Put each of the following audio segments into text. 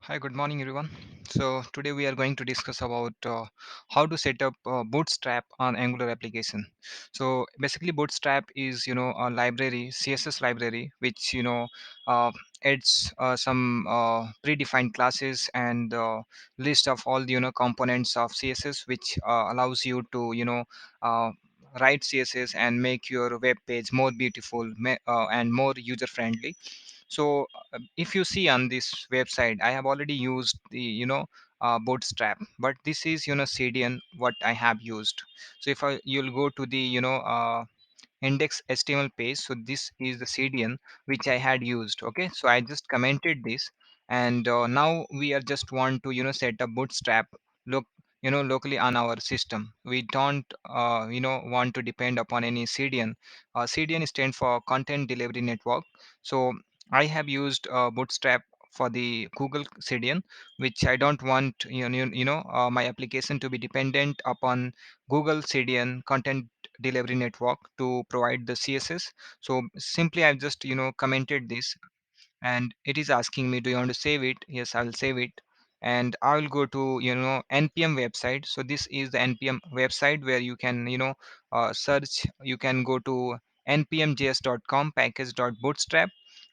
Hi, good morning, everyone. So today we are going to discuss about how to set up Bootstrap on Angular application. So basically, Bootstrap is a library, CSS library, which uh, adds some predefined classes and list of all the components of CSS, which allows you to uh, write CSS and make your web page more beautiful and more user friendly. So if you see on this website, I have already used the bootstrap, but this is cdn what I have used. So if you'll go to the index html page, so this is the cdn which I had used. Okay, so I just commented this, and now we are just want to set up bootstrap look locally on our system. We don't want to depend upon any cdn. Cdn stands for content delivery network. So I have used bootstrap for the google cdn, which I don't want my application to be dependent upon google cdn content delivery network to provide the css. So simply I've just commented this, and it is asking me, do you want to save it? Yes, I'll save it. And I will go to npm website. So this is the npm website where you can search. You can go to npmjs.com package.bootstrap,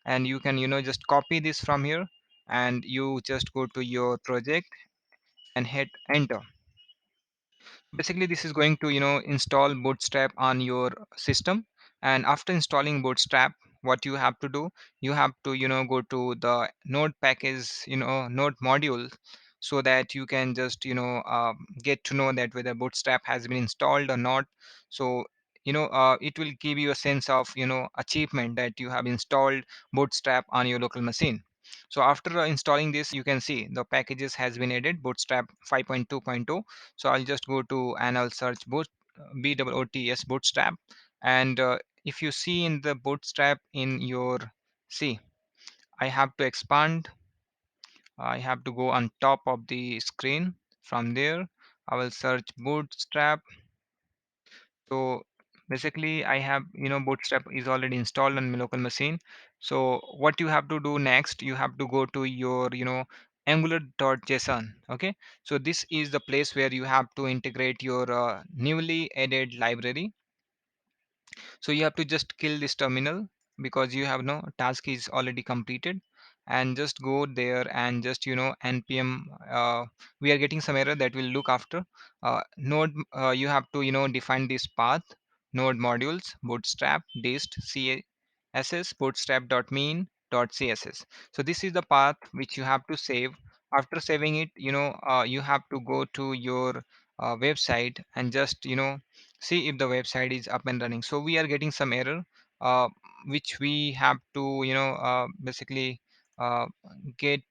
and you can just copy this from here, and you just go to your project and hit enter. Basically this is going to install bootstrap on your system. And after installing bootstrap, what you have to do, you have to go to the node package, node module, so that you can just get to know that whether bootstrap has been installed or not. So it will give you a sense of achievement that you have installed bootstrap on your local machine. So after installing this, you can see the packages has been added, bootstrap 5.2.2. So I'll just go to and I'll search boots bootstrap. And if you see in the bootstrap in your, see, I have to expand. I have to go on top of the screen. From there I will search bootstrap. So basically I have bootstrap is already installed on my local machine. So what you have to do next, you have to go to your angular.json. Okay, so this is the place where you have to integrate your newly added library. So you have to just kill this terminal, because you have no task is already completed, and just go there and just npm. We are getting some error that will look after node. You have to define this path, node modules bootstrap dist css bootstrap.mean.css. So this is the path which you have to save. After saving it, you have to go to your website and just see if the website is up and running. So we are getting some error, uh, which we have to basically uh, get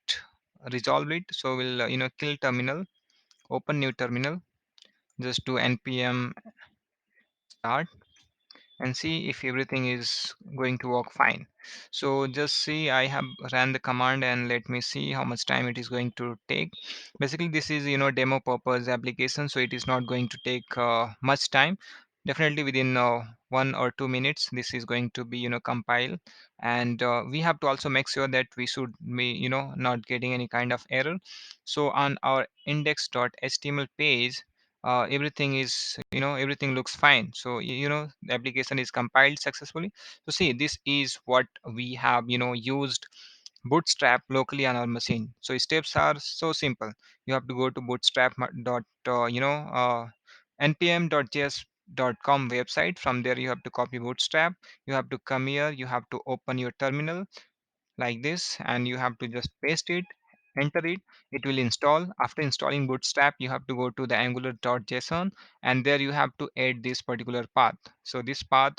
resolve it. So we'll kill terminal, open new terminal, just do npm start, and see if everything is going to work fine. So just see, I have ran the command, and let me see how much time it is going to take. Basically this is demo purpose application, so it is not going to take much time. Definitely within 1 or 2 minutes this is going to be compile. And we have to also make sure that we should be not getting any kind of error. So on our index.html page, everything is everything looks fine. So the application is compiled successfully. So see, this is what we have used bootstrap locally on our machine. So steps are so simple. You have to go to bootstrap dot npm.js.com website. From there you have to copy bootstrap. You have to come here, you have to open your terminal like this, and you have to just paste it, enter it. It will install. After installing bootstrap, you have to go to the angular.json, and there you have to add this particular path. So this path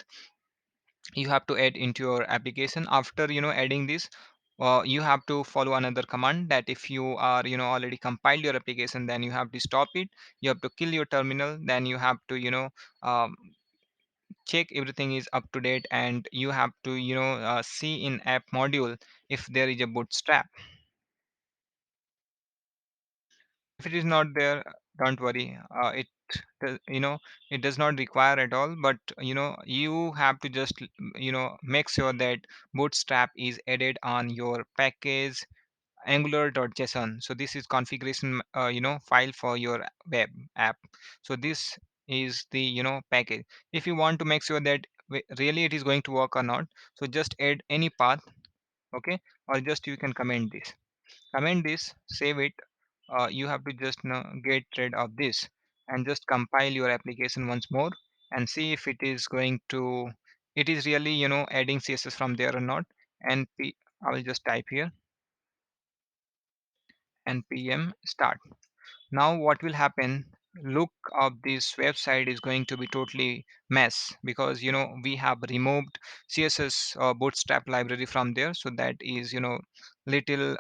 you have to add into your application. After adding this, you have to follow another command, that if you are already compiled your application, then you have to stop it. You have to kill your terminal, then you have to um, check everything is up to date, and you have to see in app module if there is a bootstrap. If it is not there, don't worry. It it does not require at all, but you have to just make sure that bootstrap is added on your package angular.json. So this is configuration file for your web app. So this is the package. If you want to make sure that really it is going to work or not, so just add any path. Okay, or just you can comment this, save it. You have to just get rid of this and just compile your application once more and see if it is really adding css from there or not. np I will just type here npm start. Now what will happen, look of this website is going to be totally mess because we have removed css bootstrap library from there. So that is little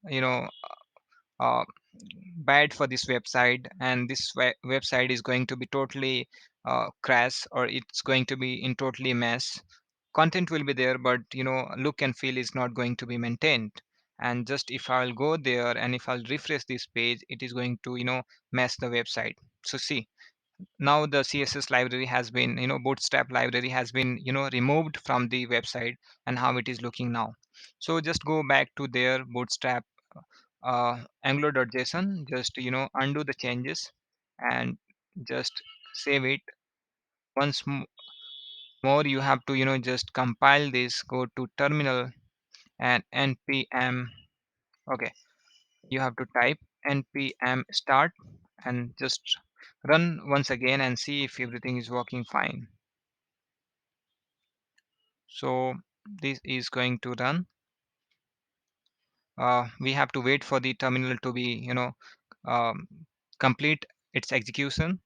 you know uh, bad for this website, and this website is going to be totally crash, or it's going to be in totally mess. Content will be there, but look and feel is not going to be maintained. And just if I'll go there and if I'll refresh this page, it is going to mess the website. So see, now the css library has been bootstrap library has been removed from the website, and how it is looking now. So just go back to their bootstrap angular.json, just undo the changes and just save it once more. You have to just compile this, go to terminal and npm. Okay, you have to type npm start and just run once again and see if everything is working fine. So this is going to run. We have to wait for the terminal to be um, complete its execution.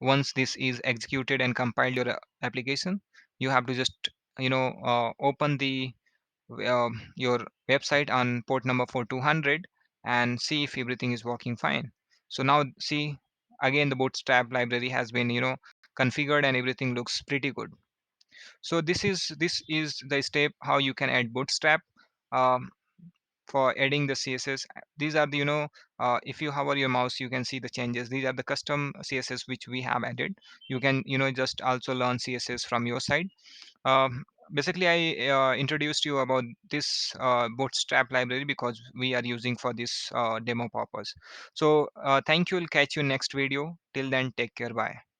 Once this is executed and compiled your application, you have to just open the your website on port number 4200 and see if everything is working fine. So now see, again the bootstrap library has been configured and everything looks pretty good. So this is the step how you can add bootstrap. um, for adding the css, these are the if you hover your mouse you can see the changes. These are the custom css which we have added. You can just also learn css from your side. um, Basically I introduced you about this bootstrap library because we are using for this demo purpose. So thank you, will catch you next video. Till then, take care, bye.